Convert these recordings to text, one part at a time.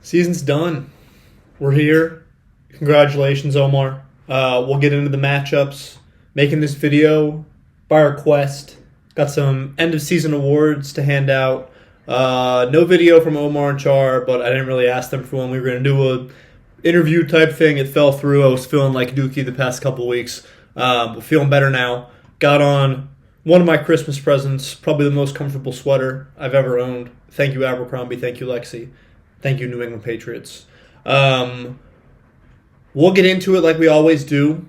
Season's done. We're here. Congratulations, Omar. We'll get into the matchups. Making this video by request. Got some end-of-season awards to hand out. No video from Omar and Char, but I didn't really ask them for when we were going to do a interview type thing. It fell through. I was feeling like Dookie the past couple of weeks. But feeling better now. Got on one of my Christmas presents, probably the most comfortable sweater I've ever owned. Thank you, Abercrombie. Thank you, Lexi. Thank you, New England Patriots. We'll get into it like we always do.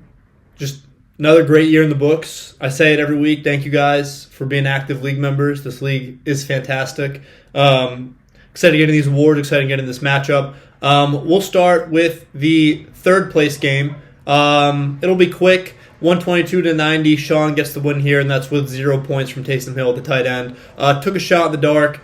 Just another great year in the books. I say it every week. Thank you guys for being active league members. This league is fantastic. Excited to get into these awards. Excited to get into this matchup. We'll start with the third place game. It'll be quick. 122-90. Sean gets the win here, and that's with 0 points from Taysom Hill at the tight end. Took a shot in the dark.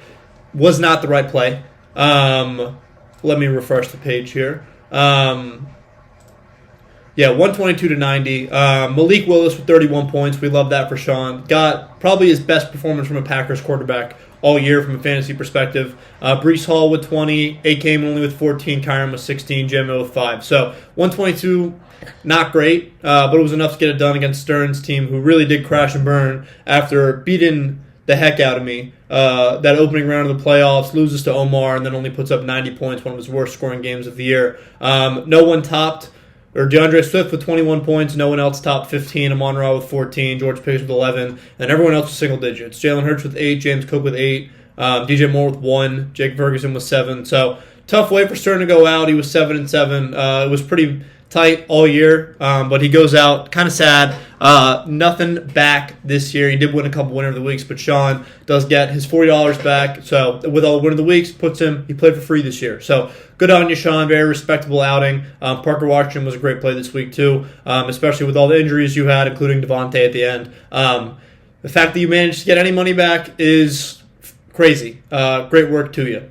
Was not the right play. Let me refresh the page here. 122-90. Malik Willis with 31 points. We love that for Sean. Got probably his best performance from a Packers quarterback all year from a fantasy perspective. Breece Hall with 20. A.K. only with 14. Kyron with 16. J.M.O. with 5. So 122, not great, but it was enough to get it done against Stern's team, who really did crash and burn after beating the heck out of me. That opening round of the playoffs, loses to Omar, and then only puts up 90 points, one of his worst scoring games of the year. No one topped, or DeAndre Swift with 21 points, no one else topped 15, Amon-Ra with 14, George Pickens with 11, and everyone else with single digits. Jalen Hurts with 8, James Cook with 8, DJ Moore with 1, Jake Ferguson with 7. So tough way for Stern to go out. He was 7-7. It was pretty tight all year, but he goes out kind of sad. Nothing back this year. He did win a couple winner of the weeks, but Sean does get his $40 back. So with all the winner of the weeks, he played for free this year. So good on you, Sean. Very respectable outing. Parker Washington was a great play this week too, especially with all the injuries you had, including Devontae at the end. The fact that you managed to get any money back is crazy. Great work to you.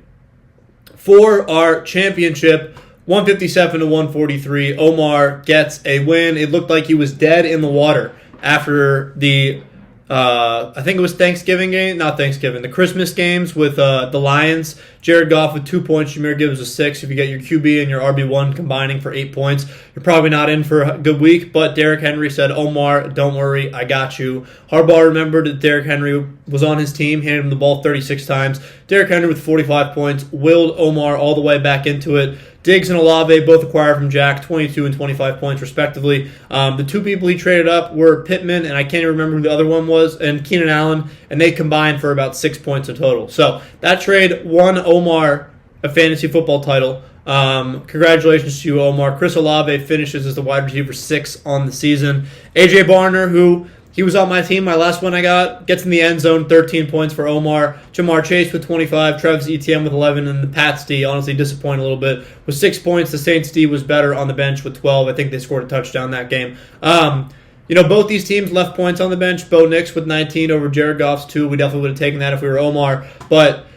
For our championship, 157-143. Omar gets a win. It looked like he was dead in the water after the, I think it was the Christmas games with the Lions. Jared Goff with 2 points. Jahmyr Gibbs with 6. If you get your QB and your RB1 combining for 8 points, you're probably not in for a good week. But Derrick Henry said, Omar, don't worry, I got you. Harbaugh remembered that Derrick Henry was on his team, handed him the ball 36 times. Derrick Henry with 45 points, willed Omar all the way back into it. Diggs and Olave both acquired from Jack, 22 and 25 points respectively. The two people he traded up were Pittman, and I can't even remember who the other one was, and Keenan Allen, and they combined for about 6 points in total. So that trade won Omar a fantasy football title. Congratulations to you, Omar. Chris Olave finishes as the wide receiver 6 on the season. A.J. Barner, who he was on my team, my last one I got, gets in the end zone, 13 points for Omar. Jamar Chase with 25, Travis Etienne with 11, and the Pats D honestly disappointed a little bit with 6 points. The Saints D was better on the bench with 12. I think they scored a touchdown that game. Both these teams left points on the bench. Bo Nix with 19 over Jared Goff's 2. We definitely would have taken that if we were Omar. But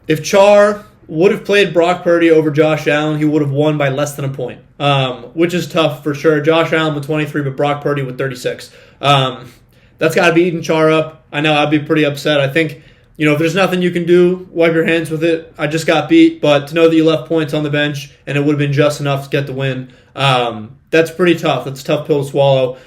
if Char would have played Brock Purdy over Josh Allen, he would have won by less than a point, which is tough for sure. Josh Allen with 23, but Brock Purdy with 36. That's got to be eating Char up. I know I'd be pretty upset. I think, if there's nothing you can do, wipe your hands with it. I just got beat, but to know that you left points on the bench and it would have been just enough to get the win, that's pretty tough. That's a tough pill to swallow.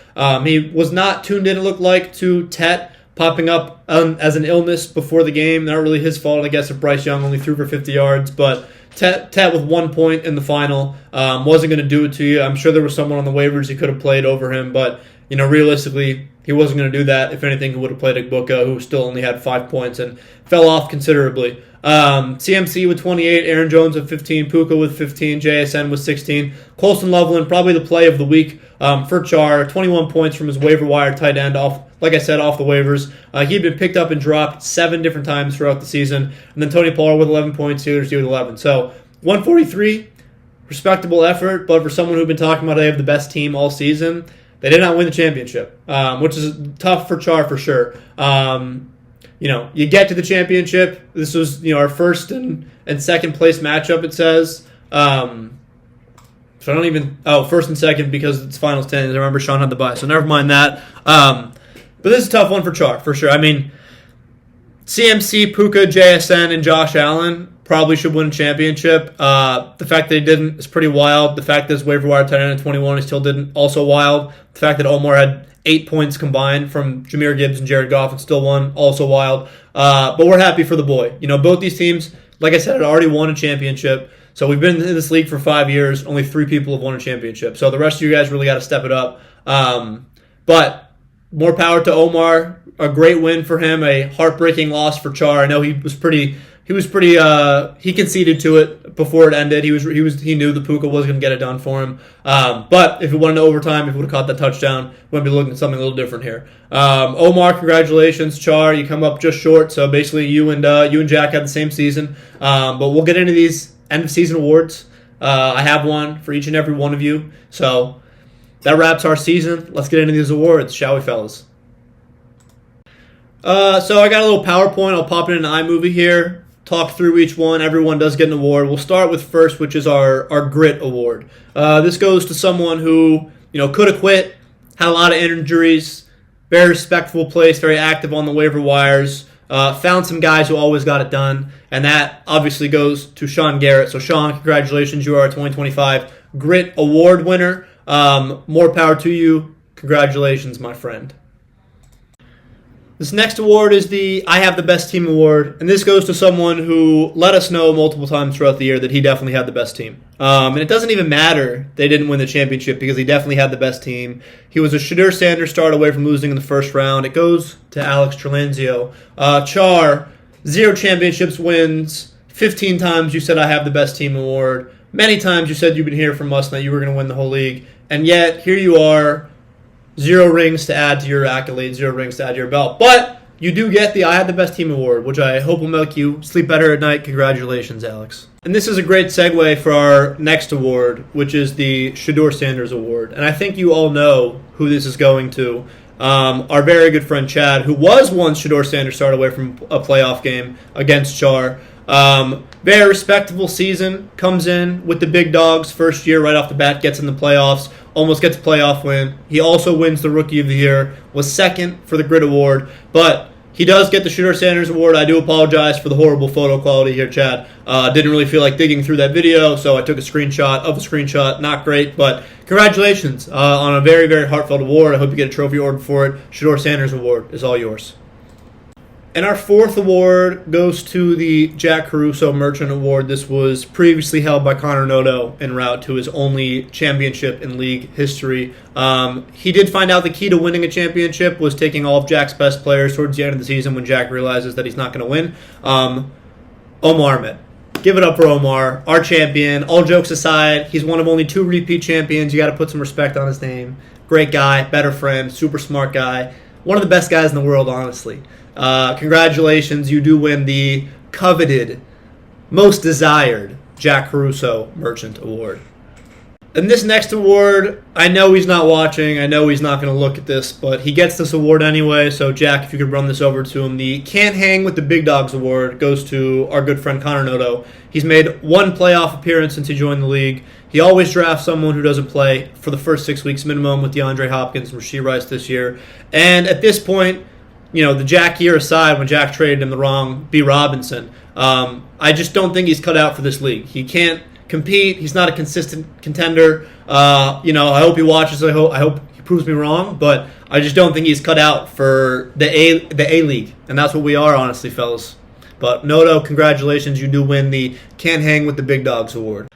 He was not tuned in, it looked like, to Tet popping up as an illness before the game. Not really his fault, I guess, if Bryce Young only threw for 50 yards, but Tet with 1 point in the final wasn't going to do it to you. I'm sure there was someone on the waivers he could have played over him, but realistically, he wasn't going to do that. If anything, he would have played Igbuka, who still only had 5 points and fell off considerably. CMC with 28, Aaron Jones with 15, Puka with 15, JSN with 16. Colson Loveland, probably the play of the week for Char. 21 points from his waiver wire tight end, off the waivers. He'd been picked up and dropped 7 different times throughout the season. And then Tony Pollard with 11 points, Steelers with 11. So 143, respectable effort, but for someone who'd been talking about they have the best team all season, they did not win the championship, which is tough for Char for sure. You get to the championship. This was, our first and second place matchup, it says. So I don't even... Oh, first and second because it's finals 10. I remember Sean had the bye, so never mind that. But this is a tough one for Char, for sure. I mean, CMC, Puka, JSN, and Josh Allen, probably should win a championship. The fact that he didn't is pretty wild. The fact that his waiver wire tight end at 21 he still didn't, also wild. The fact that Omar had 8 points combined from Jahmyr Gibbs and Jared Goff and still won, also wild. But we're happy for the boy. Both these teams, like I said, had already won a championship. So we've been in this league for 5 years. Only 3 people have won a championship. So the rest of you guys really got to step it up. But more power to Omar. A great win for him. A heartbreaking loss for Char. I know he conceded to it before it ended. He knew the Puka was going to get it done for him. But if it went into overtime, if he would have caught that touchdown, we might be looking at something a little different here. Omar, congratulations. Char, you come up just short. So basically, you and Jack had the same season. But we'll get into these end of season awards. I have one for each and every one of you. So that wraps our season. Let's get into these awards, shall we, fellas? So I got a little PowerPoint. I'll pop it in an iMovie here. Talk through each one. Everyone does get an award. We'll start with first, which is our Grit Award. This goes to someone who could have quit, had a lot of injuries, very respectful place, very active on the waiver wires, found some guys who always got it done, and that obviously goes to Sean Garrett. So Sean, congratulations, you are our 2025 Grit Award winner. More power to you. Congratulations, my friend. This next award is the I Have the Best Team Award, and this goes to someone who let us know multiple times throughout the year that he definitely had the best team. And it doesn't even matter they didn't win the championship because he definitely had the best team. He was a Shedeur Sanders start away from losing in the first round. It goes to Alex Trelenzio. Char, 0 championships wins. 15 times you said I have the best team award. Many times you said you've been here from us and that you were going to win the whole league. And yet, here you are. 0 rings to add to your accolades, 0 rings to add to your belt. But you do get the I Had the Best Team Award, which I hope will make you sleep better at night. Congratulations, Alex. And this is a great segue for our next award, which is the Shedeur Sanders Award. And I think you all know who this is going to. Our very good friend Chad, who was once Shedeur Sanders start away from a playoff game against Char. Very respectable season, comes in with the big dogs first year right off the bat, gets in the playoffs, almost gets a playoff win. He also wins the Rookie of the Year, was second for the Grit Award, but he does get the Shedeur Sanders Award. I do apologize for the horrible photo quality here, Chad. Didn't really feel like digging through that video, so I took a screenshot of a screenshot. Not great, but congratulations on a very, very heartfelt award. I hope you get a trophy ordered for it. Shedeur Sanders Award is all yours. And our fourth award goes to the Jack Caruso Merchant Award. This was previously held by Connor Noto en route to his only championship in league history. He did find out the key to winning a championship was taking all of Jack's best players towards the end of the season when Jack realizes that he's not going to win. Omar Ahmed. Give it up for Omar, our champion. All jokes aside, he's one of only 2 repeat champions. You got to put some respect on his name. Great guy, better friend, super smart guy. One of the best guys in the world, honestly. Congratulations, you do win the coveted, most desired Jack Caruso Merchant Award. And this next award, I know he's not watching, I know he's not going to look at this, but he gets this award anyway, so Jack, if you could run this over to him. The Can't Hang with the Big Dogs Award goes to our good friend Connor Noto. He's made 1 playoff appearance since he joined the league. He always drafts someone who doesn't play for the first 6 weeks minimum with DeAndre Hopkins and Rashee Rice this year. And at this point, the Jack year aside, when Jack traded him the wrong B. Robinson, I just don't think he's cut out for this league. He can't compete. He's not a consistent contender. I hope he watches. I hope he proves me wrong, but I just don't think he's cut out for the A league, and that's what we are, honestly, fellas. But Noto, congratulations. You do win the Can't Hang with the Big Dogs Award.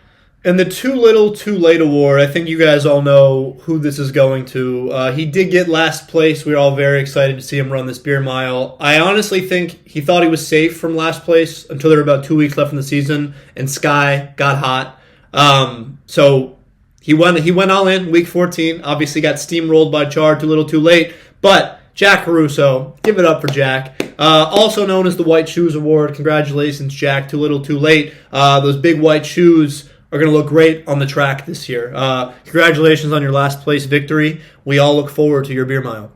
And the Too Little, Too Late Award, I think you guys all know who this is going to. He did get last place. We were all very excited to see him run this beer mile. I honestly think he thought he was safe from last place until there were about 2 weeks left in the season, and Sky got hot. So he went all in, week 14. Obviously got steamrolled by Char, Too Little, Too Late. But Jack Caruso, give it up for Jack. Also known as the White Shoes Award. Congratulations, Jack. Too Little, Too Late. Those big white shoes are going to look great on the track this year. Congratulations on your last place victory. We all look forward to your beer mile.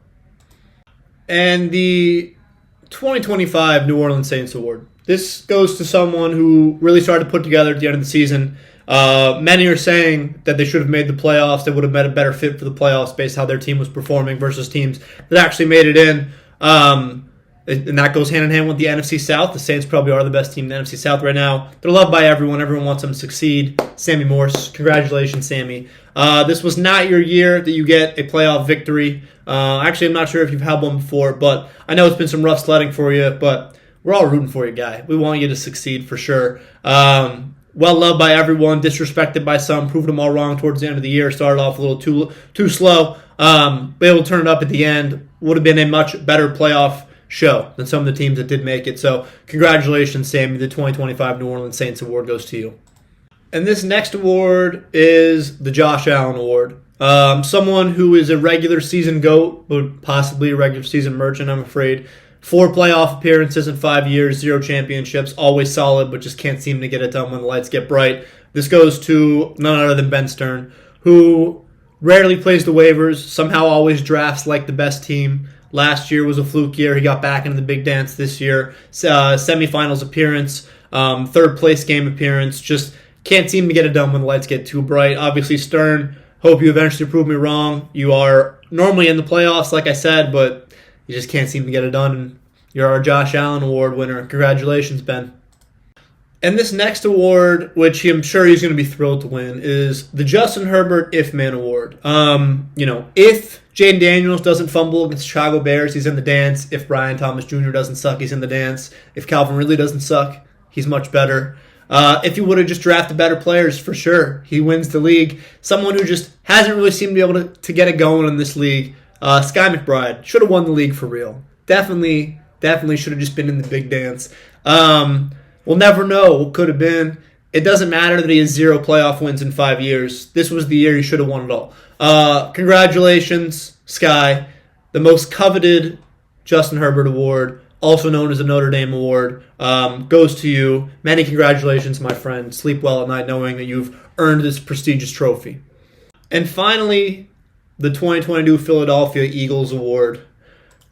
And the 2025 New Orleans Saints Award. This goes to someone who really started to put together at the end of the season. Many are saying that they should have made the playoffs. They would have been a better fit for the playoffs based on how their team was performing versus teams that actually made it in. And that goes hand in hand with the NFC South. The Saints probably are the best team in the NFC South right now. They're loved by everyone. Everyone wants them to succeed. Sammy Morse, congratulations, Sammy. This was not your year that you get a playoff victory. Actually, I'm not sure if you've had one before, but I know it's been some rough sledding for you, but we're all rooting for you, guy. We want you to succeed for sure. Well loved by everyone, disrespected by some, proved them all wrong towards the end of the year. Started off a little too slow. Be able to turn it up at the end. Would have been a much better playoff show than some of the teams that did make it. So congratulations, Sammy. The 2025 New Orleans Saints Award goes to you. And this next award is the Josh Allen Award. Someone who is a regular season GOAT, but possibly a regular season merchant, I'm afraid. 4 playoff appearances in 5 years, 0 championships, always solid, but just can't seem to get it done when the lights get bright. This goes to none other than Ben Stern, who rarely plays the waivers, somehow always drafts like the best team. Last year was a fluke year. He got back into the big dance this year. Semifinals appearance, third place game appearance. Just can't seem to get it done when the lights get too bright. Obviously, Stern, hope you eventually prove me wrong. You are normally in the playoffs, like I said, but you just can't seem to get it done. And you're our Josh Allen Award winner. Congratulations, Ben. And this next award, which I'm sure he's going to be thrilled to win, is the Justin Herbert If Man Award. If Jaden Daniels doesn't fumble against the Chicago Bears, he's in the dance. If Brian Thomas Jr. doesn't suck, he's in the dance. If Calvin Ridley doesn't suck, he's much better. If he would have just drafted better players, for sure, he wins the league. Someone who just hasn't really seemed to be able to get it going in this league. Sky McBride should have won the league for real. Definitely should have just been in the big dance. We'll never know what could have been. It doesn't matter that he has 0 playoff wins in 5 years. This was the year he should have won it all. Congratulations, Sky. The most coveted Justin Herbert Award, also known as the Notre Dame Award, goes to you. Many congratulations, my friend. Sleep well at night knowing that you've earned this prestigious trophy. And finally, the 2022 Philadelphia Eagles Award.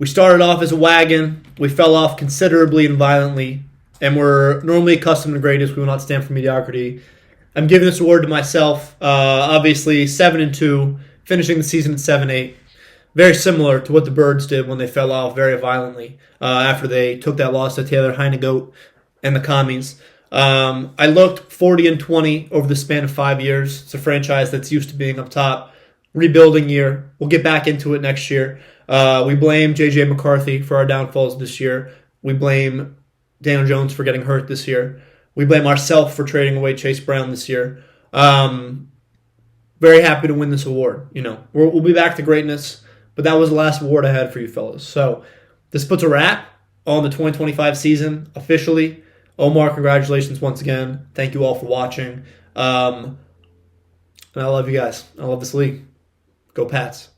We started off as a wagon. We fell off considerably and violently. And we're normally accustomed to greatness. We will not stand for mediocrity. I'm giving this award to myself. Obviously, 7-2, finishing the season at 7-8. Very similar to what the Birds did when they fell off very violently after they took that loss to Taylor Heinegoat and the Commies. I looked 40-20 over the span of 5 years. It's a franchise that's used to being up top. Rebuilding year. We'll get back into it next year. We blame J.J. McCarthy for our downfalls this year. We blame Daniel Jones for getting hurt this year. We blame ourselves for trading away Chase Brown this year. Very happy to win this award. We'll be back to greatness, but that was the last award I had for you fellas. So this puts a wrap on the 2025 season officially. Omar, congratulations once again. Thank you all for watching. And I love you guys. I love this league. Go Pats.